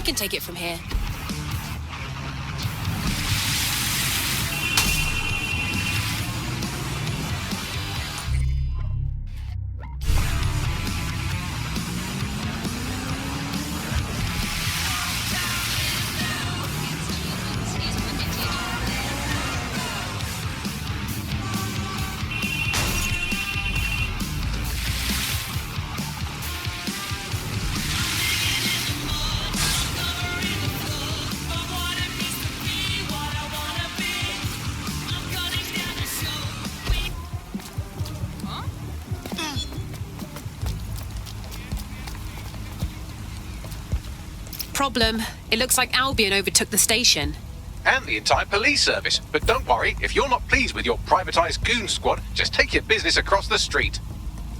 can take it from here. Problem. It looks like Albion overtook the station. And the entire police service. But don't worry, if you're not pleased with your privatised goon squad, just take your business across the street.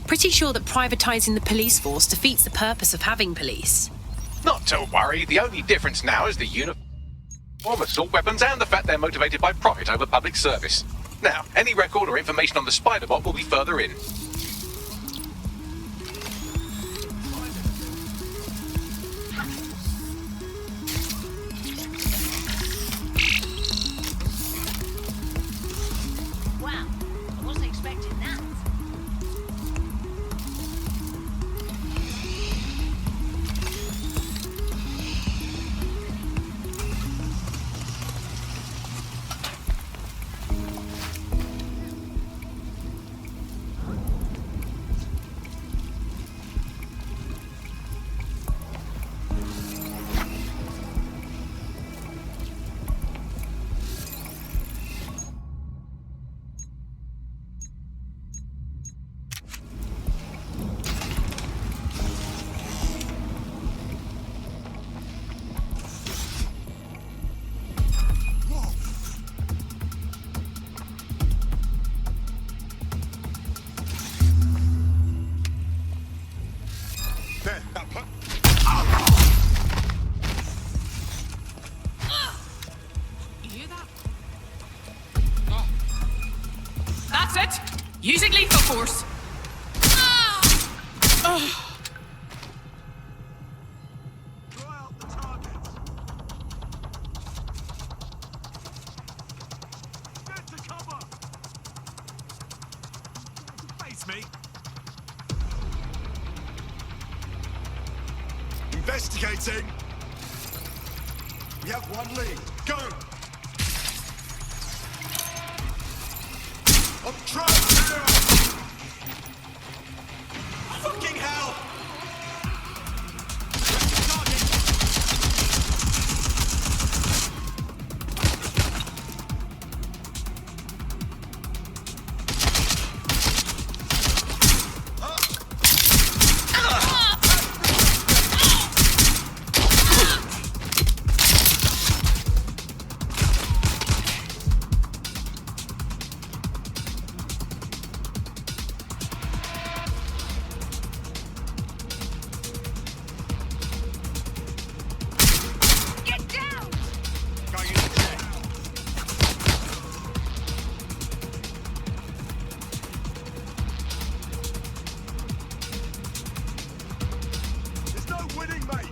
Pretty sure that privatising the police force defeats the purpose of having police. Not to worry, the only difference now is the uniform, assault weapons, and the fact they're motivated by profit over public service. Now, any record or information on the Spider-Bot will be further in. Wow, I wasn't expecting that. That's it! Using lethal force! Get to cover! Face me! Investigating! We have one lead. Go! I'm trapped here! Fucking hell! Target! Get down! Going in the check. There's no winning, mate!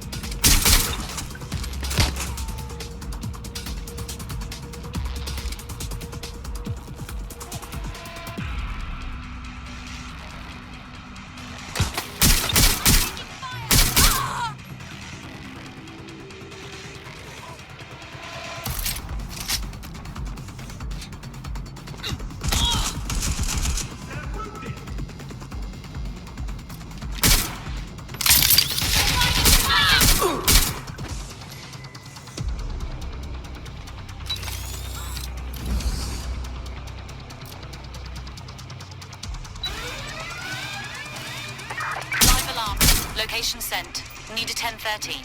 They're wounded! Live alarm. Location sent. Need a 1013.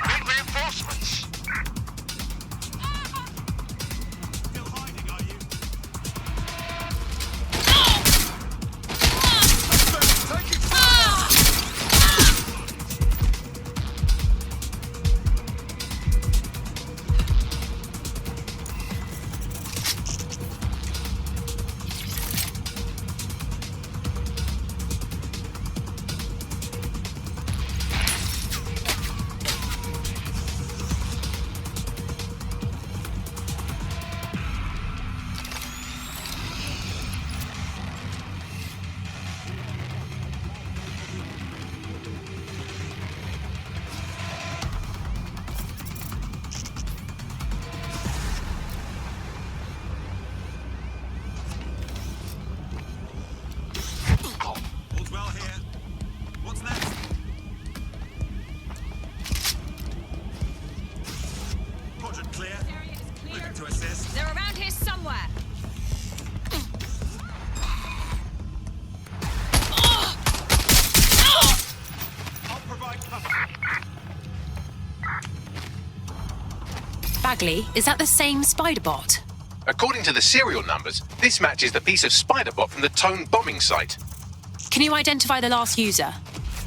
Need reinforcements! Still hiding, are you? Bagley, is that the same spider bot? According to the serial numbers, this matches the piece of spider bot from the Tone bombing site. Can you identify the last user?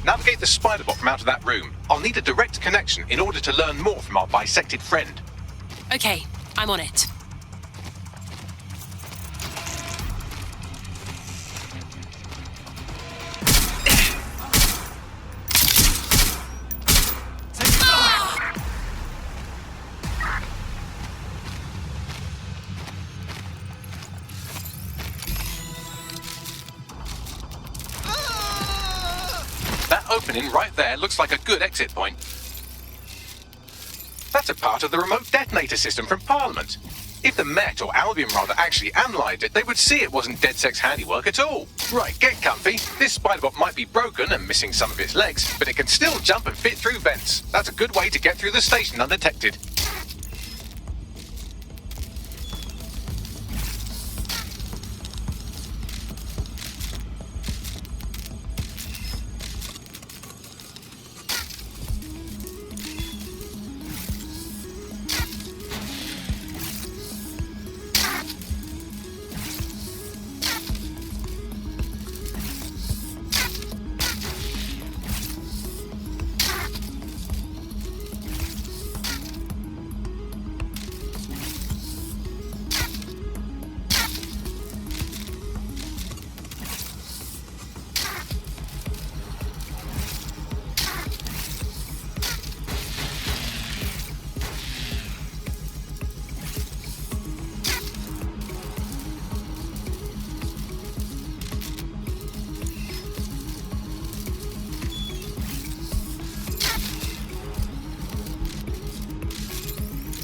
Navigate the spider bot from out of that room. I'll need a direct connection in order to learn more from our bisected friend. Okay, I'm on it. That opening right there looks like a good exit point. That's a part of the remote detonator system from Parliament. If the Met, or Albion rather, actually analysed it, they would see it wasn't DedSec's handiwork at all. Right, get comfy. This spider-bot might be broken and missing some of its legs, but it can still jump and fit through vents. That's a good way to get through the station undetected.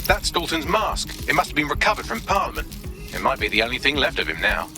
That's Dalton's mask. It must have been recovered from Parliament. It might be the only thing left of him now.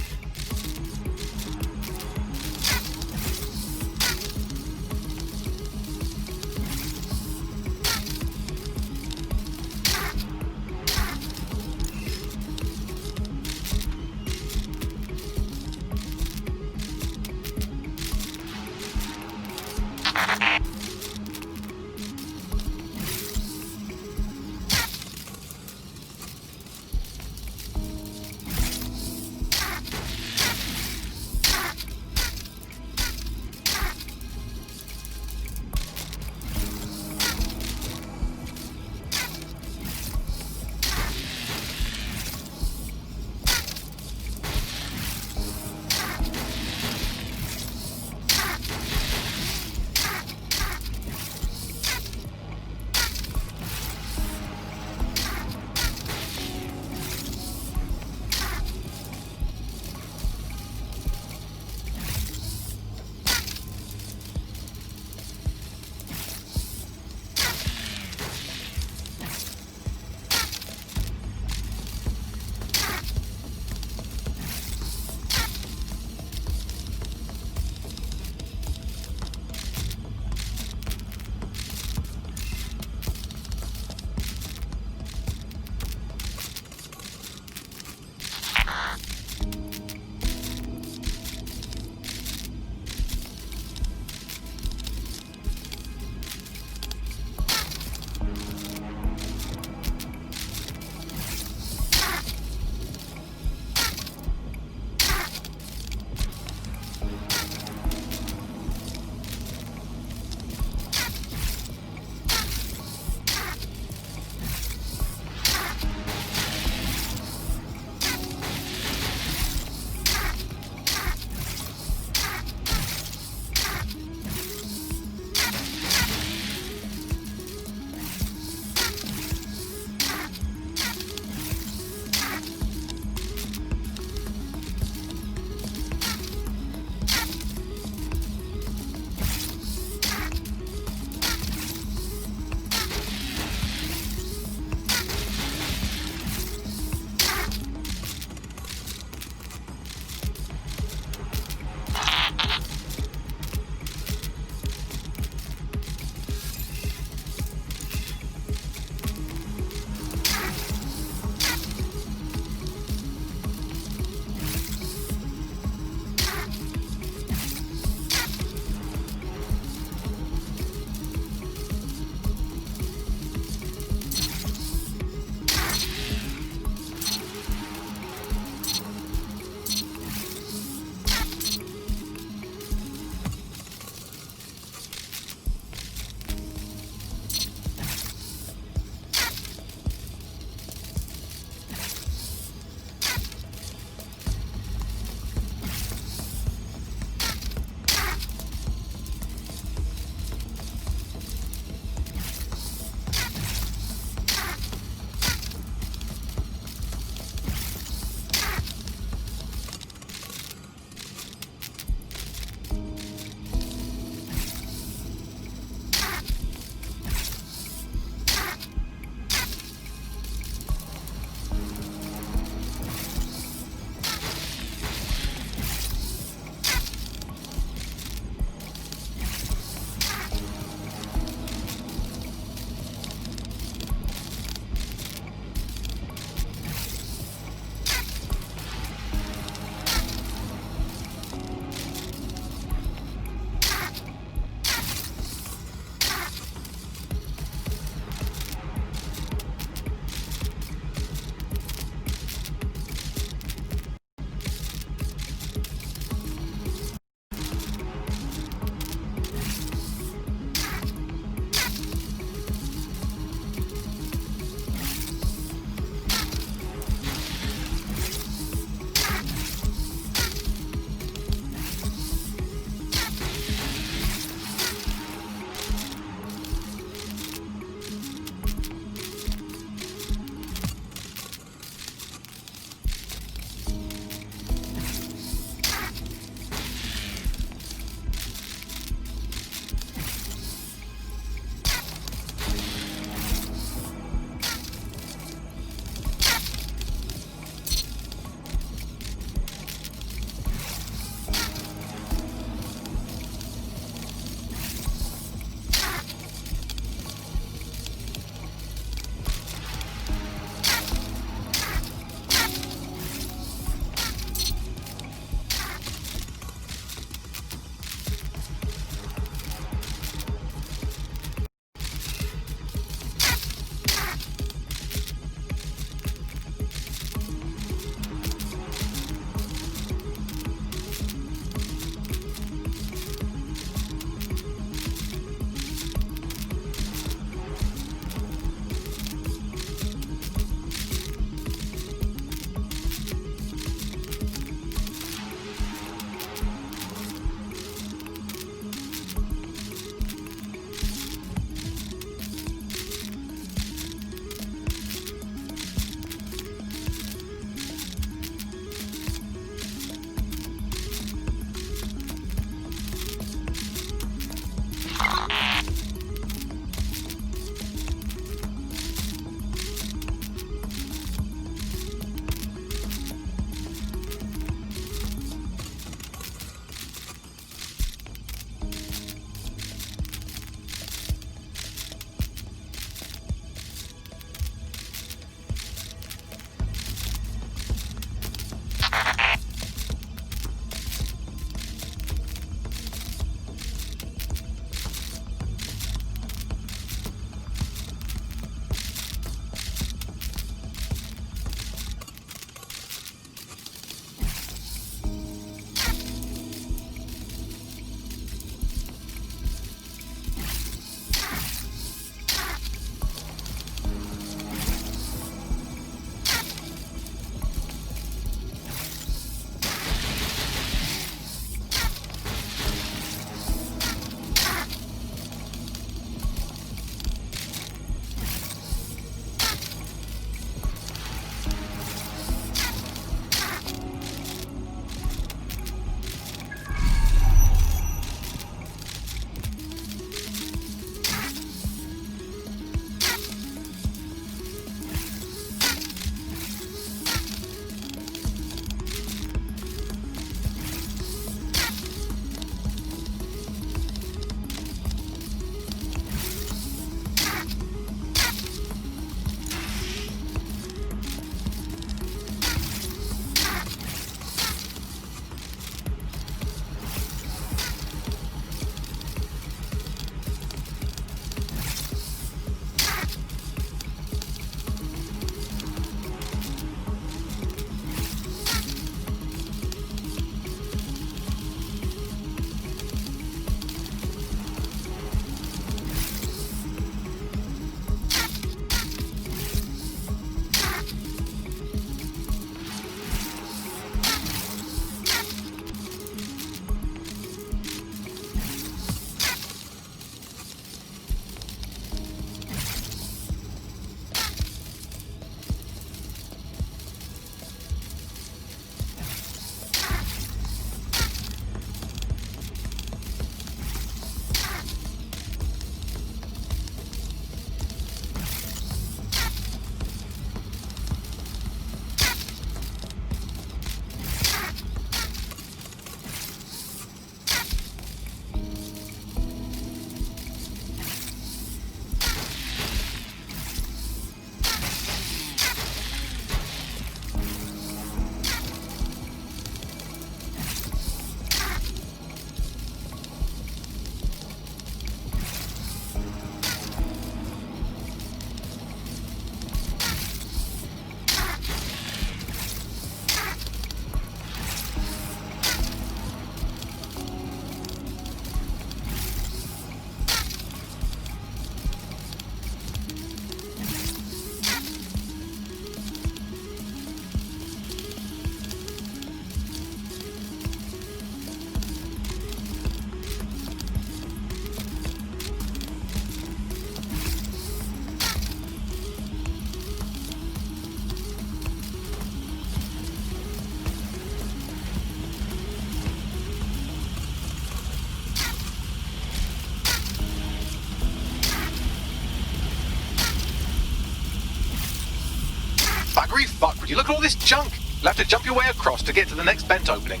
buggery fuck would you look at all this junk? You'll have to jump your way across to get to the next vent opening.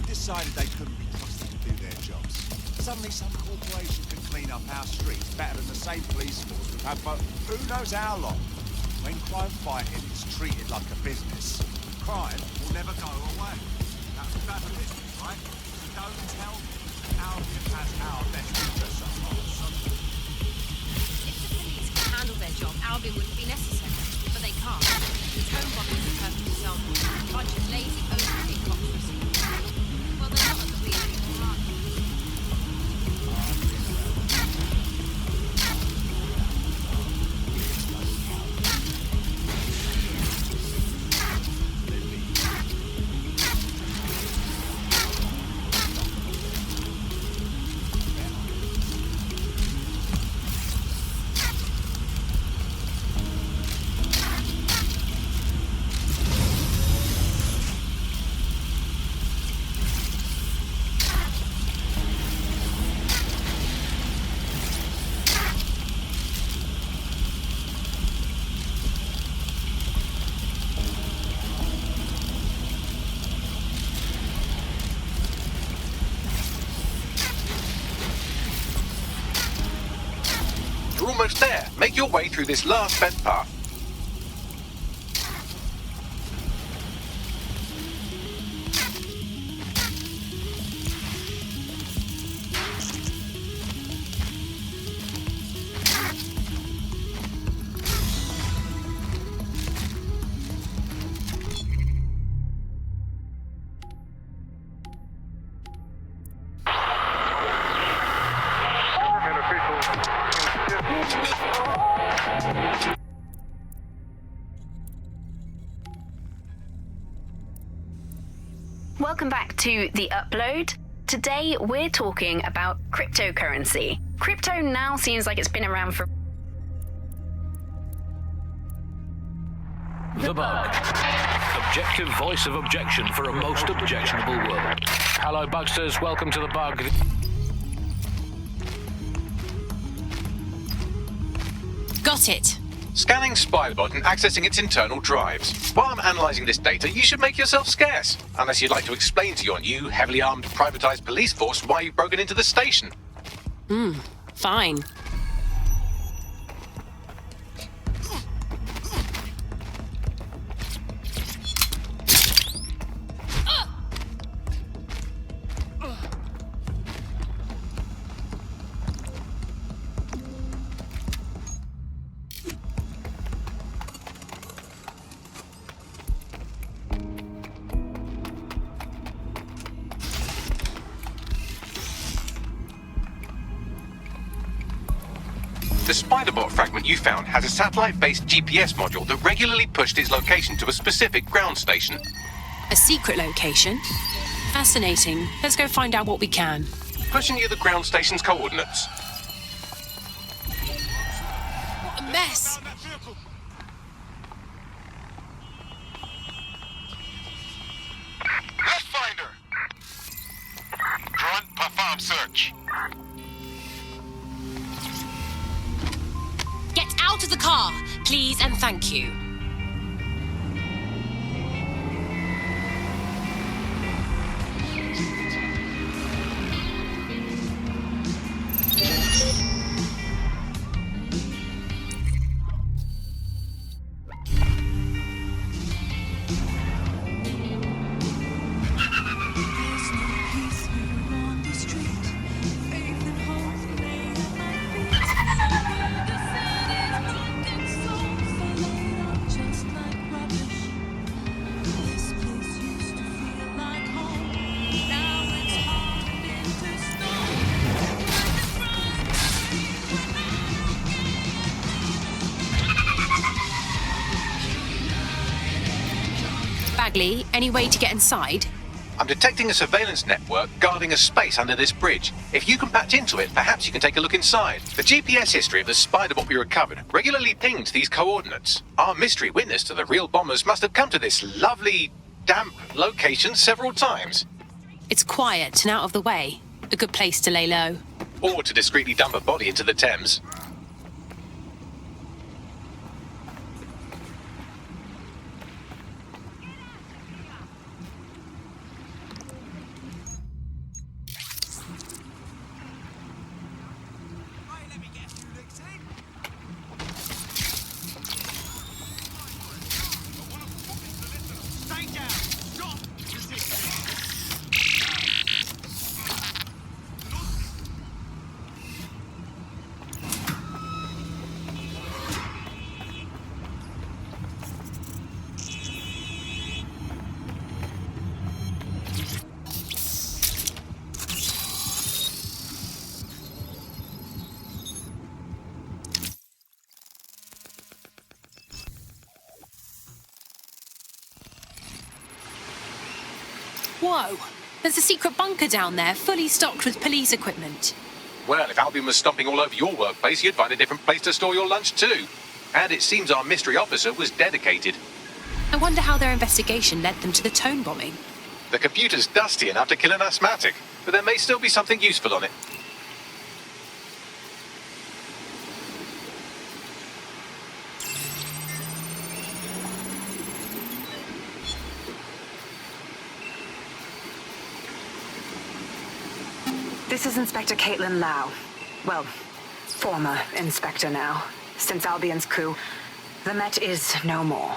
Decided they couldn't be trusted to do their jobs. Suddenly some corporation can clean up our streets better than the same police force we've had for who knows how long. When crime fighting is treated like a business, crime will never go away. That's bad business, right? Don't tell me Albion has our best interests at heart. If the police could handle their job, Albion wouldn't be necessary. But they can't. Its home bombing is a perfect example. A bunch of lazy, overpaid cops received. Well, they're not at the police anymore, are they? You're almost there. Make your way through this last vent path. Welcome back to The Upload. Today we're talking about cryptocurrency. Crypto now seems like it's been around for... The Bug. Objective voice of objection for a most objectionable world. Hello, Bugsters. Welcome to The Bug. Got it. Scanning Spybot and accessing its internal drives. While I'm analysing this data, you should make yourself scarce. Unless you'd like to explain to your new, heavily armed, privatised police force why you've broken into the station. Fine. The Spiderbot fragment you found has a satellite-based GPS module that regularly pushed its location to a specific ground station. A secret location? Fascinating. Let's go find out what we can. Pushing you the ground station's coordinates. What a mess! That vehicle. Pathfinder! Grunt, perform search. Get out of the car, please and thank you. Bagley, any way to get inside? I'm detecting a surveillance network guarding a space under this bridge. If you can patch into it, perhaps you can take a look inside. The GPS history of the spider bot we recovered regularly pinged these coordinates. Our mystery witness to the real bombers must have come to this lovely, damp location several times. It's quiet and out of the way. A good place to lay low. Or to discreetly dump a body into the Thames. Whoa! There's a secret bunker down there, fully stocked with police equipment. Well, if Albion was stomping all over your workplace, you'd find a different place to store your lunch too. And it seems our mystery officer was dedicated. I wonder how their investigation led them to the Tone bombing. The computer's dusty enough to kill an asthmatic, but there may still be something useful on it. This is Inspector Caitlin Lau. Well, former inspector now. Since Albion's coup, the Met is no more.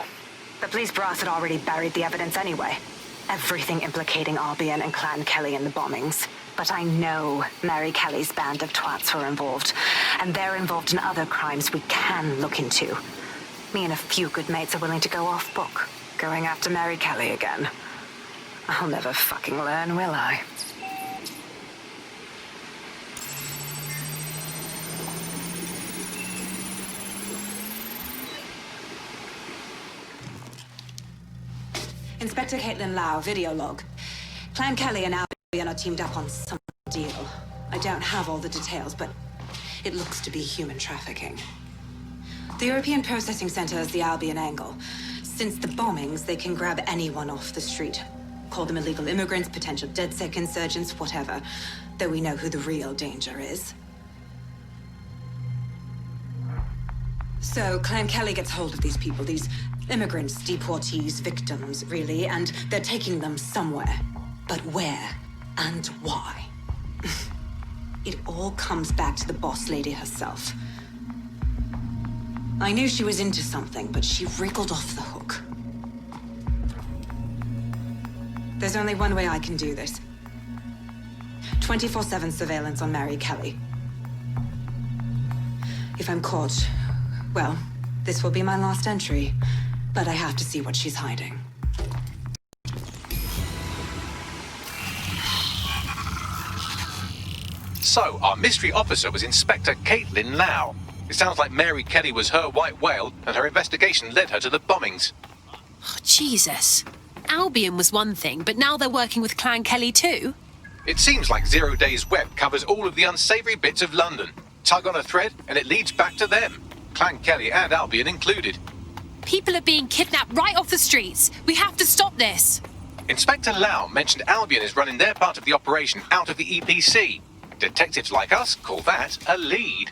The police brass had already buried the evidence anyway. Everything implicating Albion and Clan Kelly in the bombings. But I know Mary Kelly's band of twats were involved, and they're involved in other crimes we can look into. Me and a few good mates are willing to go off book, going after Mary Kelly again. I'll never fucking learn, will I? Inspector Caitlin Lau, video log. Clan Kelly and Albion are teamed up on some deal. I don't have all the details, but it looks to be human trafficking. The European Processing Center is the Albion angle. Since the bombings, they can grab anyone off the street. Call them illegal immigrants, potential DedSec insurgents, whatever. Though we know who the real danger is. So Clan Kelly gets hold of these people, these immigrants, deportees, victims, really, and they're taking them somewhere. But where and why? It all comes back to the boss lady herself. I knew she was into something, but she wriggled off the hook. There's only one way I can do this. 24/7 surveillance on Mary Kelly. If I'm caught, well, this will be my last entry. But I have to see what she's hiding. So, our mystery officer was Inspector Caitlin Lau. It sounds like Mary Kelly was her white whale, and her investigation led her to the bombings. Oh, Jesus. Albion was one thing, but now they're working with Clan Kelly too? It seems like Zero Days Web covers all of the unsavory bits of London. Tug on a thread, and it leads back to them. Clan Kelly and Albion included. People are being kidnapped right off the streets. We have to stop this. Inspector Lau mentioned Albion is running their part of the operation out of the EPC. Detectives like us call that a lead.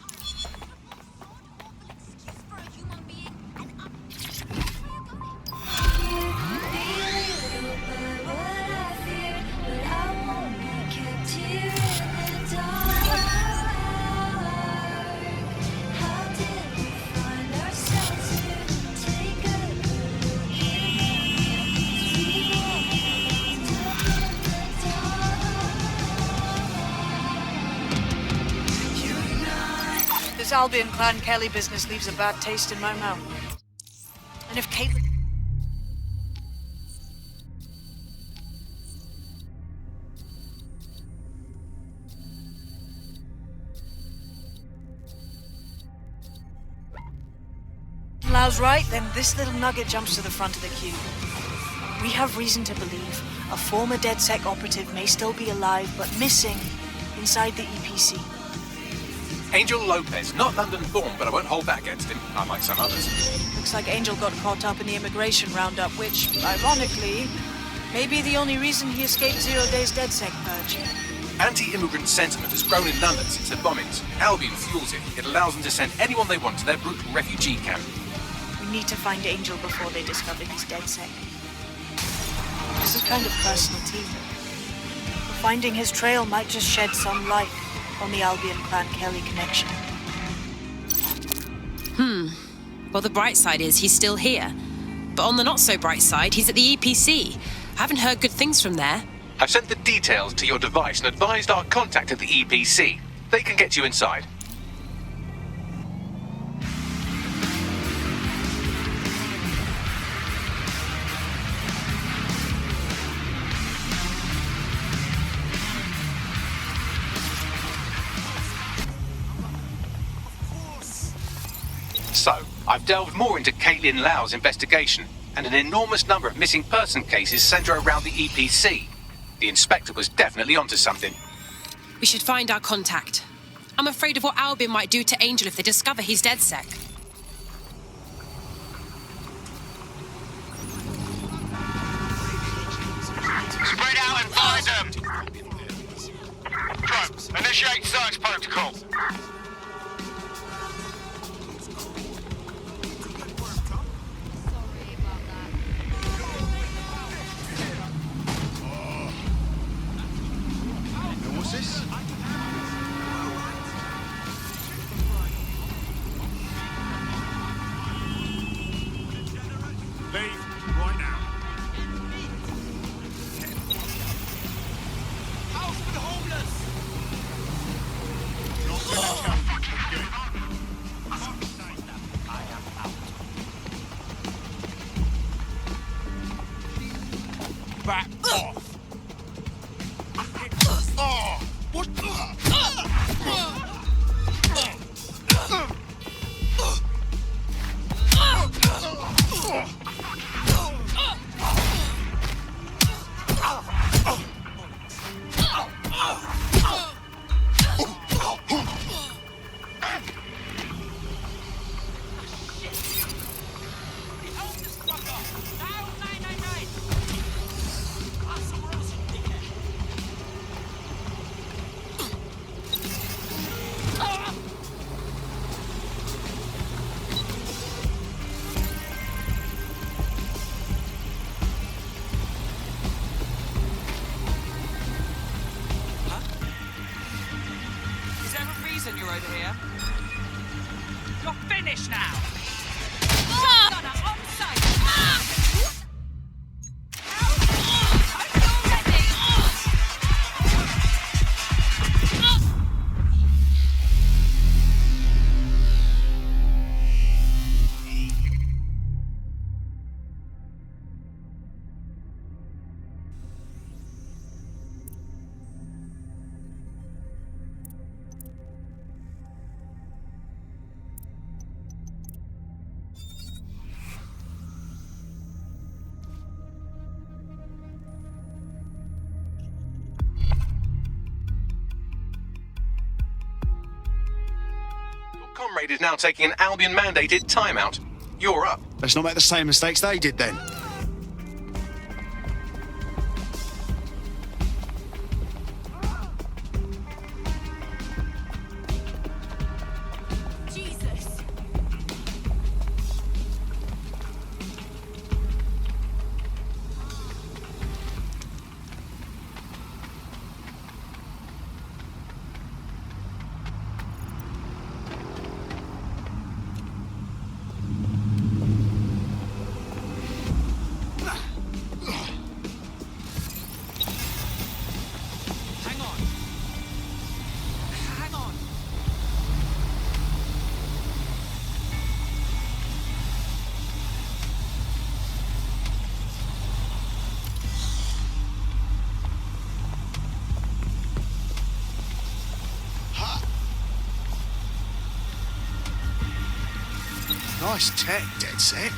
This Albion Clan Kelly business leaves a bad taste in my mouth. And if Caitlin... Lau's right, then this little nugget jumps to the front of the queue. We have reason to believe a former DedSec operative may still be alive, but missing inside the EPC. Angel Lopez, not London born, but I won't hold that against him, unlike some others. Looks like Angel got caught up in the immigration roundup, which, ironically, may be the only reason he escaped 0 days DedSec purge. Anti-immigrant sentiment has grown in London since the bombings. Albion fuels it. It allows them to send anyone they want to their brutal refugee camp. We need to find Angel before they discover he's DedSec. This is kind of personal too. Finding his trail might just shed some light on the Albion Clan Kelly connection. Well, the bright side is he's still here. But on the not so bright side, he's at the EPC. I haven't heard good things from there. I've sent the details to your device and advised our contact at the EPC. They can get you inside. So, I've delved more into Caitlin Lau's investigation, and an enormous number of missing person cases centre around the EPC. The inspector was definitely onto something. We should find our contact. I'm afraid of what Albion might do to Angel if they discover he's DedSec. Spread out and find them! Drones, initiate search protocol. Back off! Oh! What? You're over here. You're finished now. Comrade is now taking an Albion-mandated timeout. You're up. Let's not make the same mistakes they did then. Nice tech, DedSec.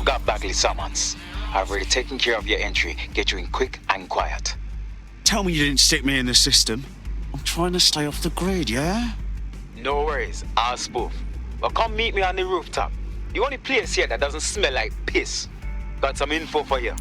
Got Bagley summons. I've already taken care of your entry. Get you in quick and quiet. Tell me you didn't stick me in the system. I'm trying to stay off the grid, yeah? No worries, I'll spoof. Well, come meet me on the rooftop. The only place here that doesn't smell like piss. Got some info for you.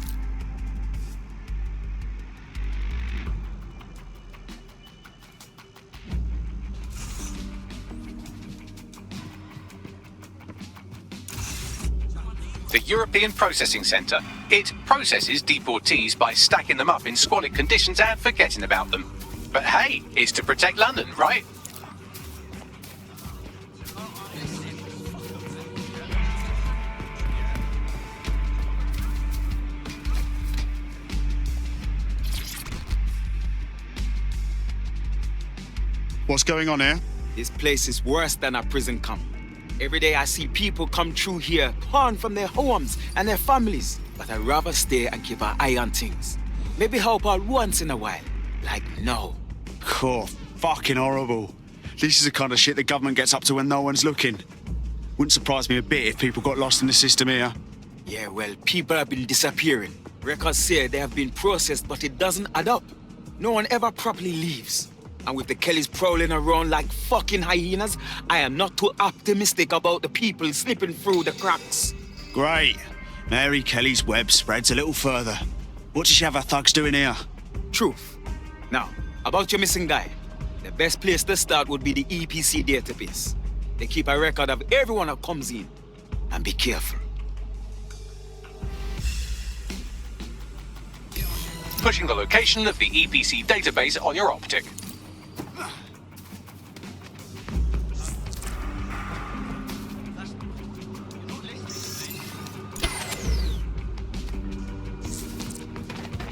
The European Processing Centre. It processes deportees by stacking them up in squalid conditions and forgetting about them. But hey, it's to protect London, right? What's going on here? This place is worse than a prison camp. Every day I see people come through here, torn from their homes and their families. But I'd rather stay and keep an eye on things. Maybe help out once in a while. Like now. Cool. Fucking horrible. This is the kind of shit the government gets up to when no one's looking. Wouldn't surprise me a bit if people got lost in the system here. Yeah, well, people have been disappearing. Records say they have been processed, but it doesn't add up. No one ever properly leaves. And with the Kellys prowling around like fucking hyenas, I am not too optimistic about the people slipping through the cracks. Great. Mary Kelly's web spreads a little further. What does she have her thugs doing here? Truth. Now, about your missing guy. The best place to start would be the EPC database. They keep a record of everyone that comes in. And be careful. Pushing the location of the EPC database on your optic.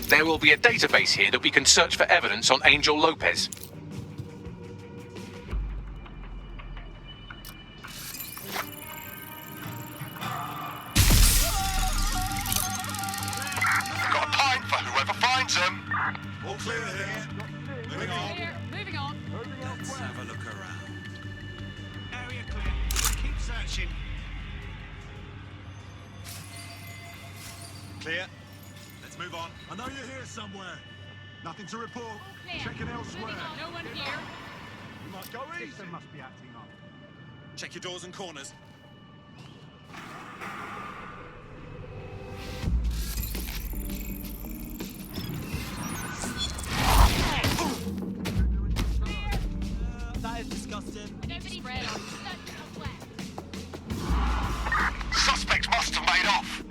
There will be a database here that we can search for evidence on Angel Lopez. Got a pint for whoever finds them. All clear here. Moving on. Moving on. Let's have a look around. Area clear. Keep searching. Clear. Let's move on. I know you're here somewhere. Nothing to report. Checking elsewhere. No one here. You must go easy. System must be acting up. Check your doors and corners. That is disgusting. Nobody spread on. Suspect must have made off.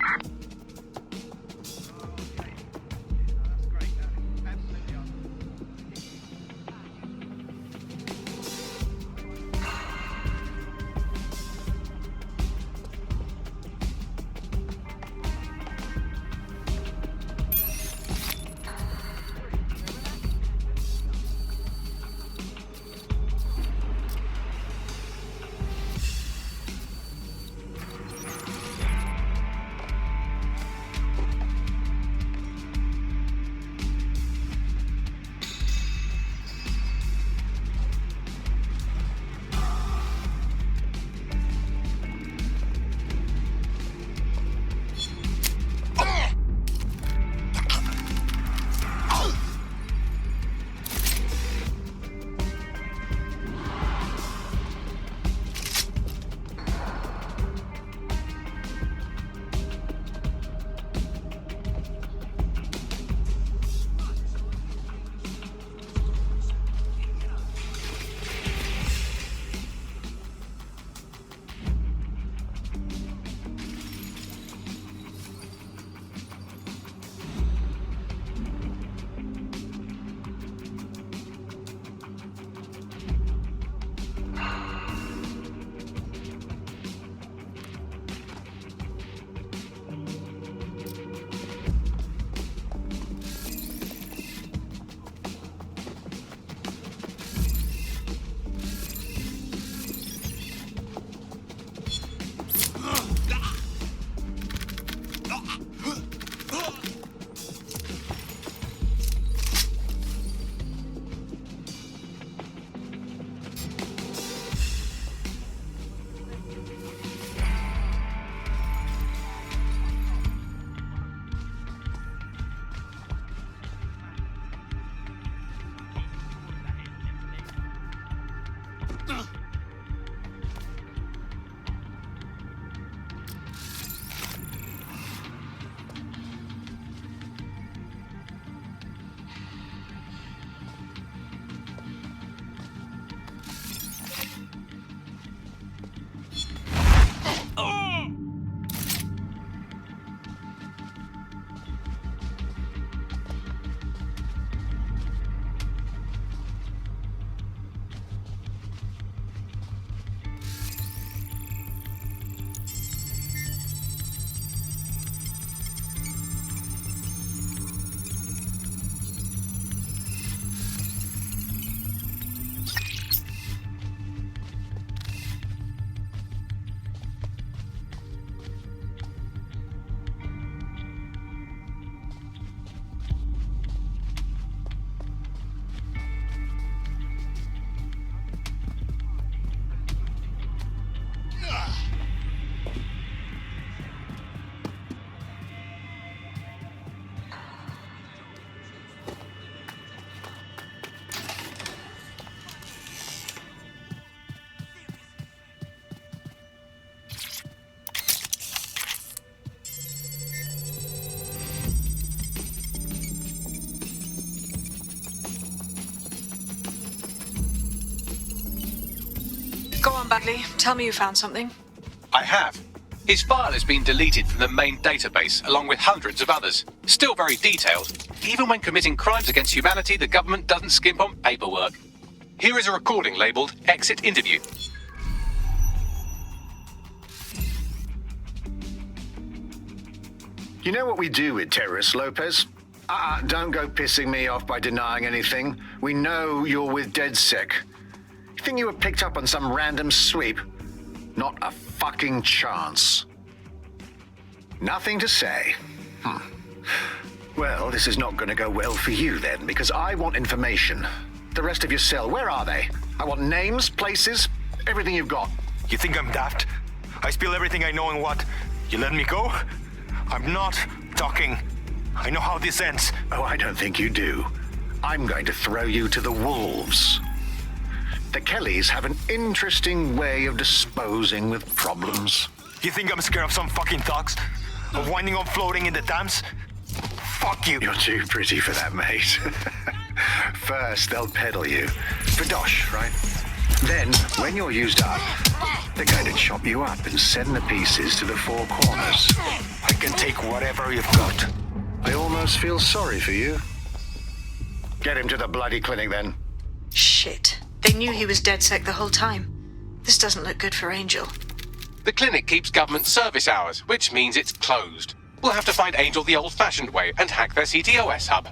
Bagley. Tell me you found something. I have. His file has been deleted from the main database, along with hundreds of others. Still very detailed. Even when committing crimes against humanity, the government doesn't skimp on paperwork. Here is a recording labelled Exit Interview. You know what we do with terrorists, Lopez? Don't go pissing me off by denying anything. We know you're with DedSec. You think you were picked up on some random sweep? Not a fucking chance. Nothing to say. Well, this is not going to go well for you then, because I want information. The rest of your cell, where are they? I want names, places, everything you've got. You think I'm daft? I spill everything I know and what? You let me go? I'm not talking. I know how this ends. Oh, I don't think you do. I'm going to throw you to the wolves. The Kellys have an interesting way of disposing with problems. You think I'm scared of some fucking thugs? Of winding up floating in the Thames? Fuck you. You're too pretty for that, mate. First, they'll peddle you. For dosh, right? Then, when you're used up, they're going to chop you up and send the pieces to the four corners. I can take whatever you've got. I almost feel sorry for you. Get him to the bloody clinic, then. Shit. They knew he was DedSec the whole time. This doesn't look good for Angel. The clinic keeps government service hours, which means it's closed. We'll have to find Angel the old-fashioned way and hack their CTOS hub.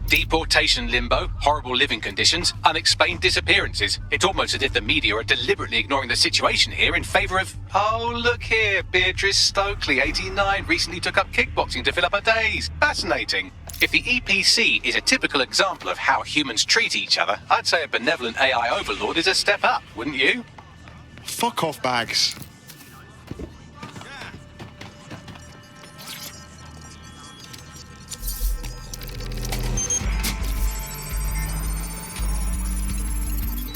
Deportation limbo, horrible living conditions, unexplained disappearances. It's almost as if the media are deliberately ignoring the situation here in favour of... Oh, look here, Beatrice Stokely, 89, recently took up kickboxing to fill up her days. Fascinating. If the EPC is a typical example of how humans treat each other, I'd say a benevolent AI overlord is a step up, wouldn't you? Fuck off, Bags.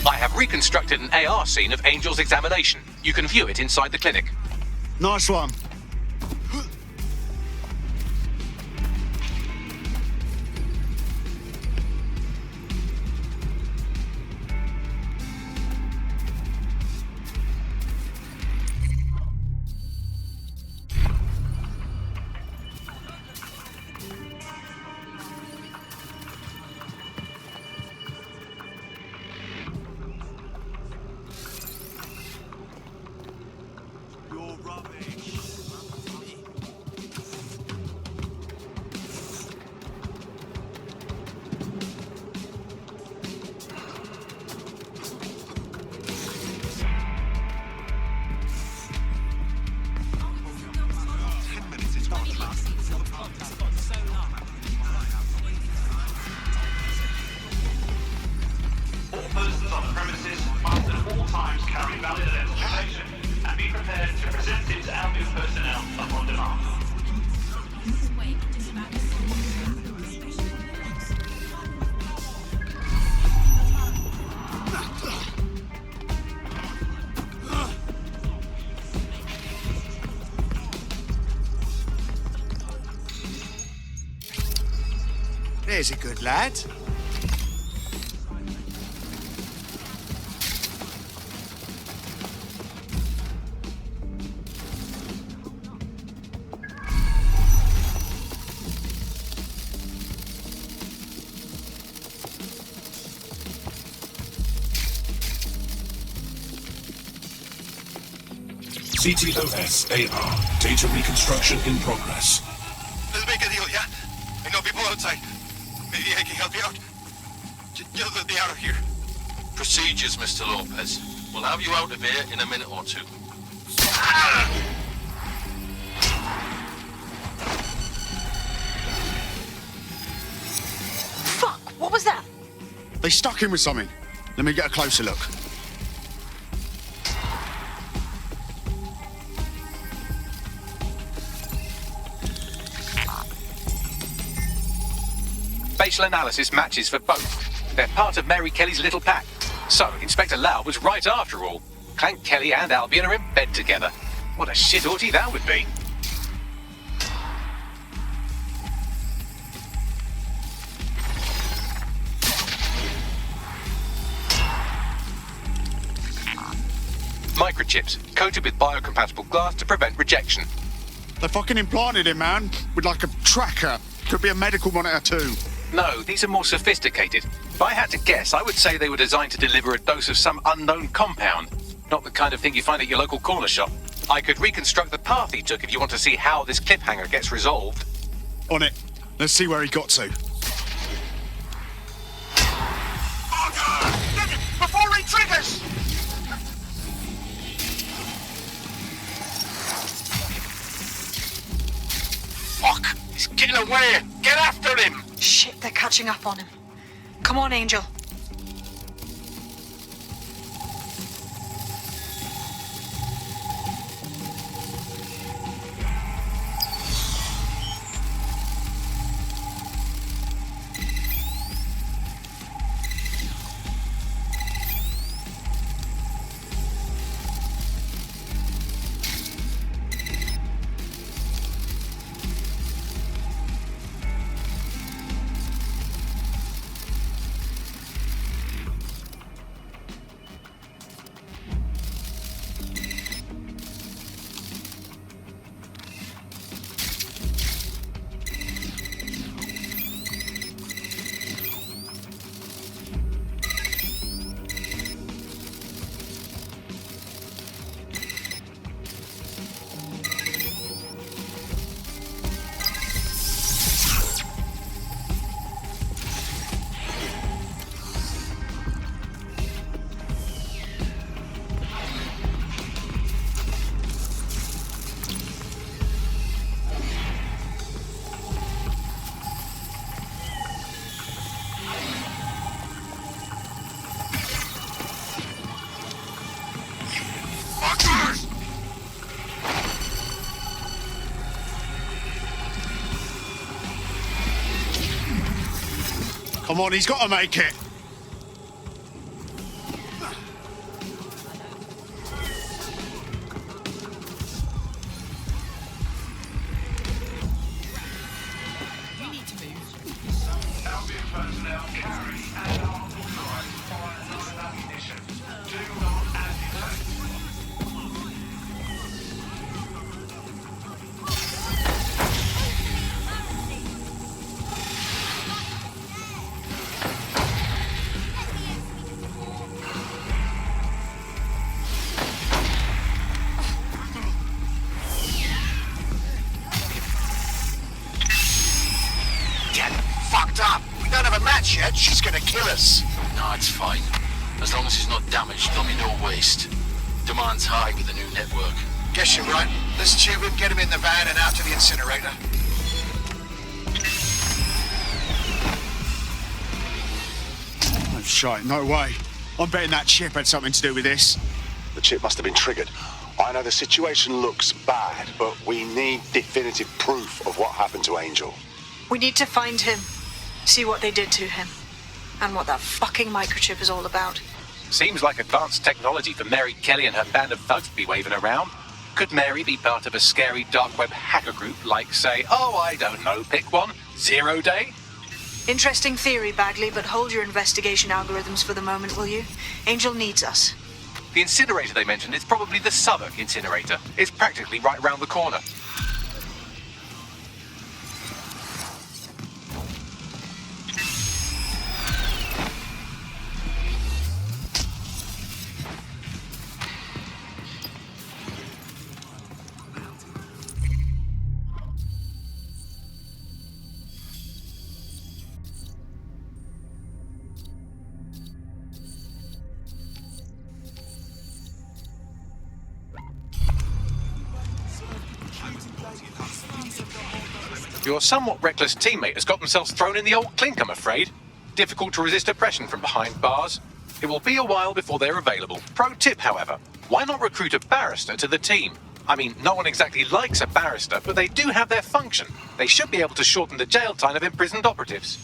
I have reconstructed an AR scene of Angel's examination. You can view it inside the clinic. Nice one. There's a good lad. CTOS AR. Data reconstruction in progress. Let's make a deal, yeah? I know people outside. Maybe I can help you out. Just let me out of here. Procedures, Mr. Lopez. We'll have you out of here in a minute or two. Fuck! What was that? They stuck him with something. Let me get a closer look. Facial analysis matches for both. They're part of Mary Kelly's little pack. So, Inspector Lau was right after all. Clank Kelly and Albion are in bed together. What a shit orgy that would be. microchips, coated with biocompatible glass to prevent rejection. They fucking implanted him, man, with like a tracker. Could be a medical monitor too. No, these are more sophisticated. If I had to guess, I would say they were designed to deliver a dose of some unknown compound. Not the kind of thing you find at your local corner shop. I could reconstruct the path he took if you want to see how this cliffhanger gets resolved. On it. Let's see where he got to. Before he triggers! Fuck! He's getting away! Get after him! Shit, they're catching up on him. Come on, Angel. Come on, he's got to make it. Yet, she's gonna kill us. No, it's fine. As long as he's not damaged, there'll be no waste. Demand's high with the new network. Guess you're right. Let's tube him, get him in the van and out to the incinerator. Oh, shite, no way. I'm betting that chip had something to do with this. The chip must have been triggered. I know the situation looks bad, but we need definitive proof of what happened to Angel. We need to find him. See what they did to him. And what that fucking microchip is all about. Seems like advanced technology for Mary Kelly and her band of thugs to be waving around. Could Mary be part of a scary dark web hacker group like, say, I don't know, pick one, 0 Day? Interesting theory, Bagley, but hold your investigation algorithms for the moment, will you? Angel needs us. The incinerator they mentioned is probably the Southwark incinerator. It's practically right round the corner. Your somewhat reckless teammate has got themselves thrown in the old clink, I'm afraid. Difficult to resist oppression from behind bars. It will be a while before they're available. Pro tip, however, why not recruit a barrister to the team? I mean, no one exactly likes a barrister, but they do have their function. They should be able to shorten the jail time of imprisoned operatives.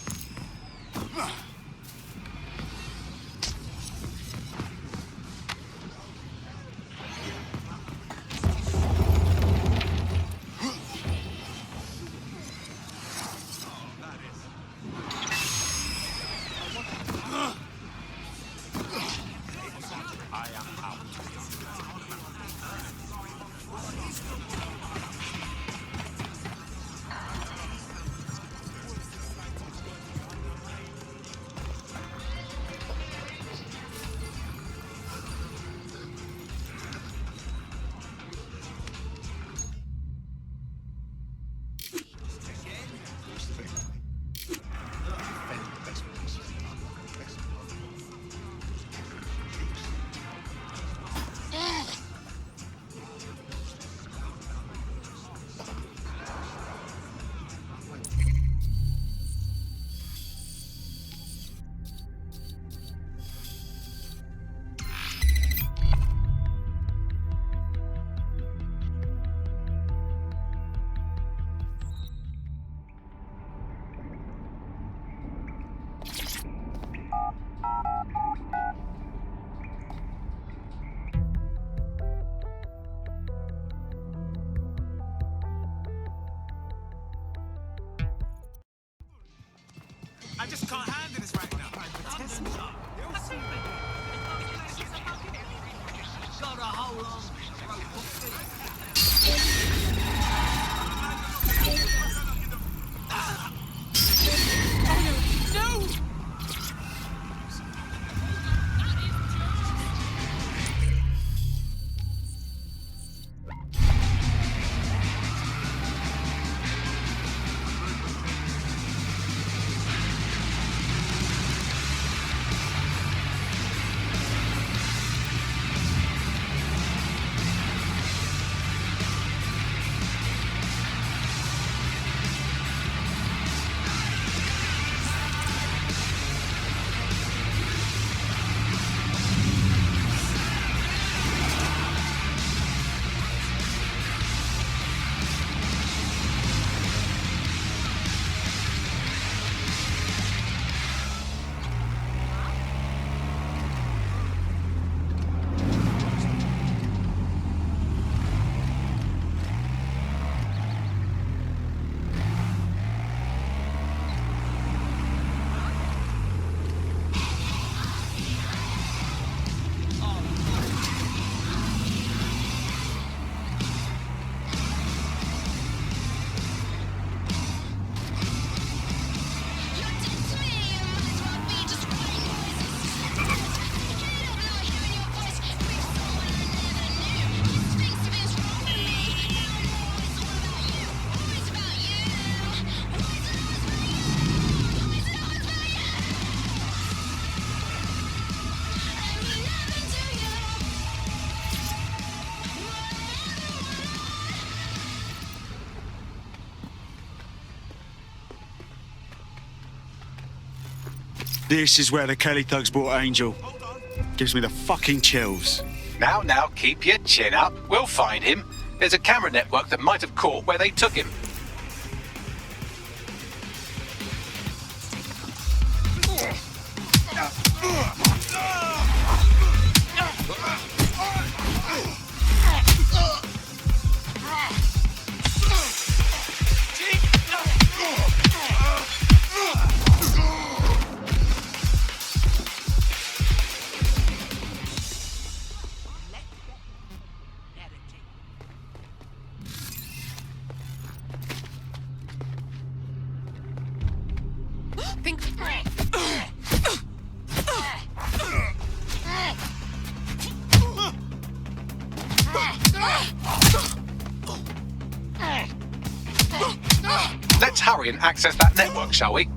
I just can't handle this right now. Test me. Got a hold on. No! This is where the Kelly thugs brought Angel. Gives me the fucking chills. Now, keep your chin up. We'll find him. There's a camera network that might have caught where they took him. Pink. Let's hurry and access that network, shall we?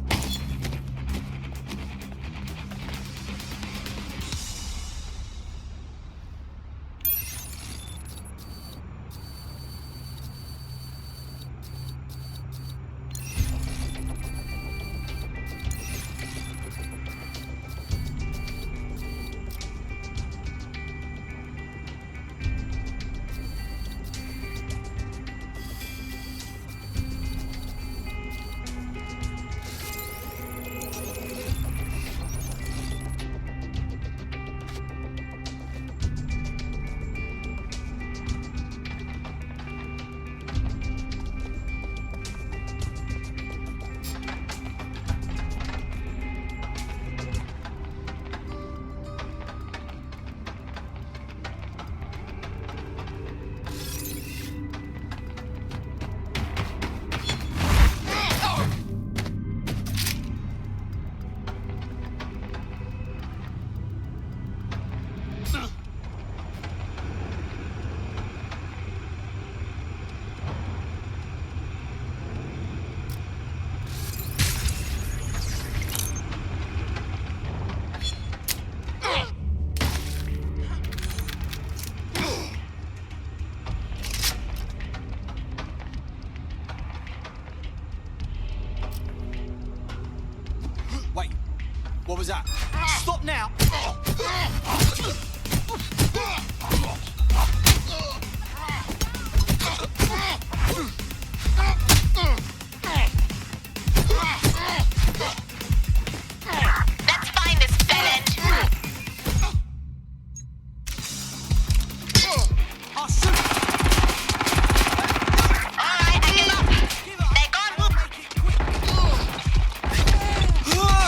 Wait, what was that? Stop now! Let's find this dead end. I'll shoot! Alright, I give up. They're gone. Ah!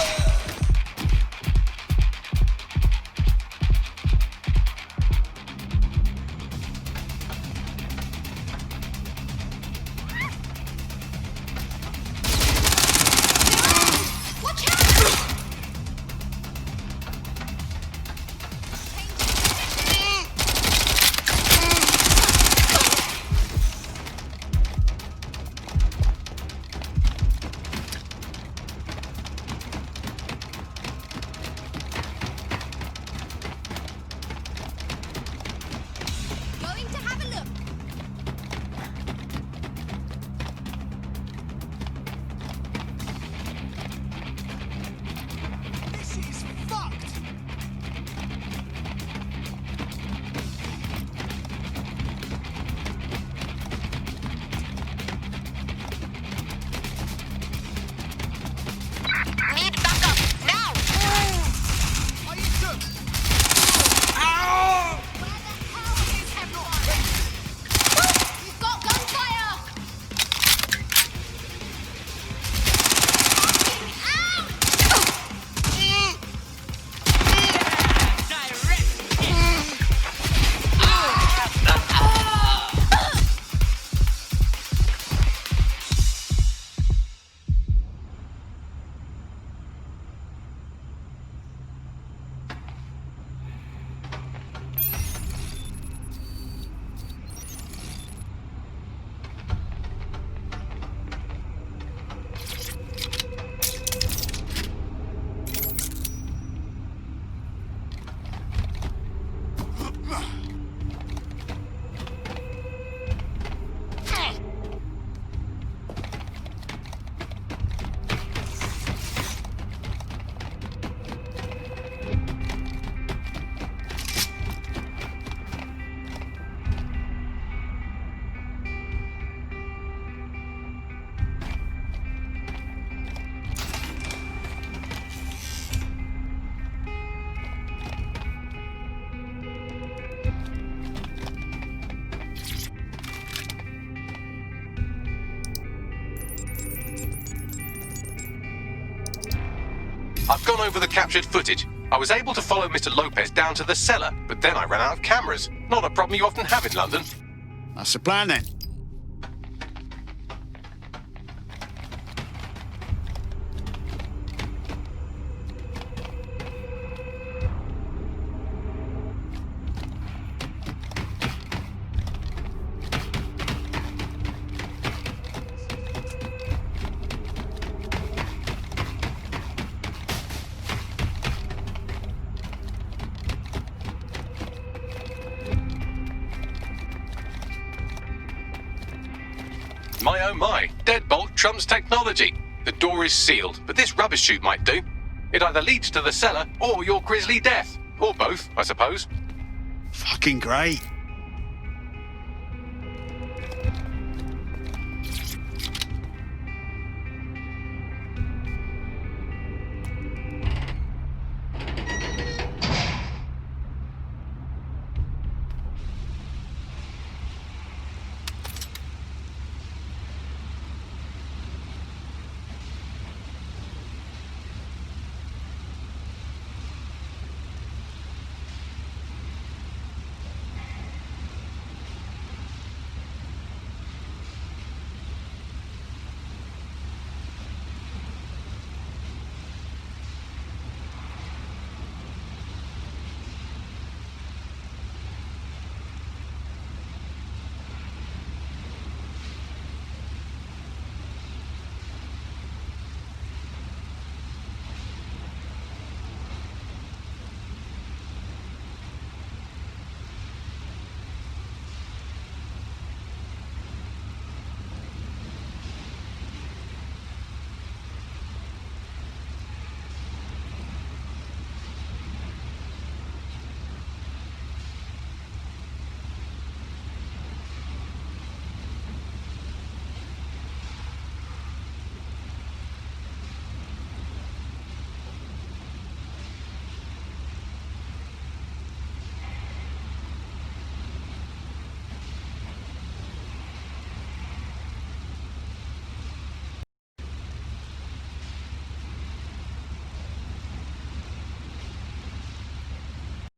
I've gone over the captured footage. I was able to follow Mr. Lopez down to the cellar, but then I ran out of cameras. Not a problem you often have in London. That's the plan then. My oh my, deadbolt trumps technology. The door is sealed, but this rubbish chute might do. It either leads to the cellar or your grisly death. Or both, I suppose. Fucking great.